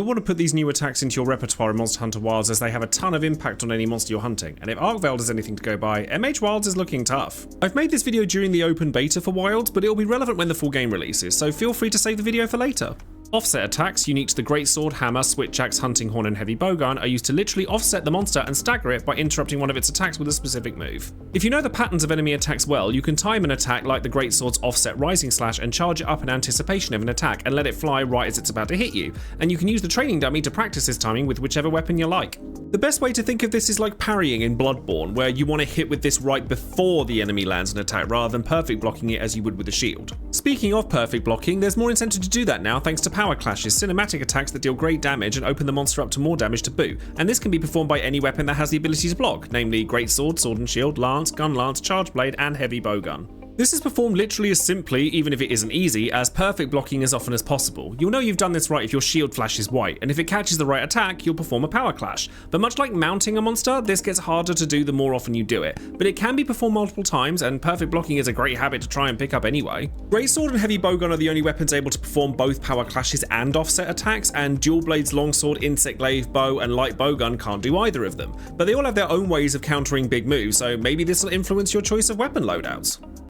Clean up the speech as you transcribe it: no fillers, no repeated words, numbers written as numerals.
You'll want to put these new attacks into your repertoire in Monster Hunter Wilds as they have a ton of impact on any monster you're hunting, and if Arkveld is anything to go by, MH Wilds is looking tough. I've made this video during the open beta for Wilds, but it'll be relevant when the full game releases, so feel free to save the video for later. Offset attacks, unique to the Greatsword, Hammer, Switch Axe, Hunting Horn, and Heavy Bowgun, are used to literally offset the monster and stagger it by interrupting one of its attacks with a specific move. If you know the patterns of enemy attacks well, you can time an attack like the Greatsword's Offset Rising Slash and charge it up in anticipation of an attack and let it fly right as it's about to hit you, and you can use the training dummy to practice this timing with whichever weapon you like. The best way to think of this is like parrying in Bloodborne, where you want to hit with this right before the enemy lands an attack rather than perfect blocking it as you would with a shield. Speaking of perfect blocking, there's more incentive to do that now thanks to Power Clashes, cinematic attacks that deal great damage and open the monster up to more damage to boot, and this can be performed by any weapon that has the ability to block, namely Greatsword, Sword and Shield, Lance, Gun Lance, Charge Blade, and Heavy Bowgun. This is performed literally as simply, even if it isn't easy, as perfect blocking as often as possible. You'll know you've done this right if your shield flashes white, and if it catches the right attack, you'll perform a power clash. But much like mounting a monster, this gets harder to do the more often you do it, but it can be performed multiple times, and perfect blocking is a great habit to try and pick up anyway. Greatsword and Heavy Bowgun are the only weapons able to perform both power clashes and offset attacks, and Dual Blades, Longsword, Insect Glaive Bow, and Light Bowgun can't do either of them. But they all have their own ways of countering big moves, so maybe this will influence your choice of weapon loadouts.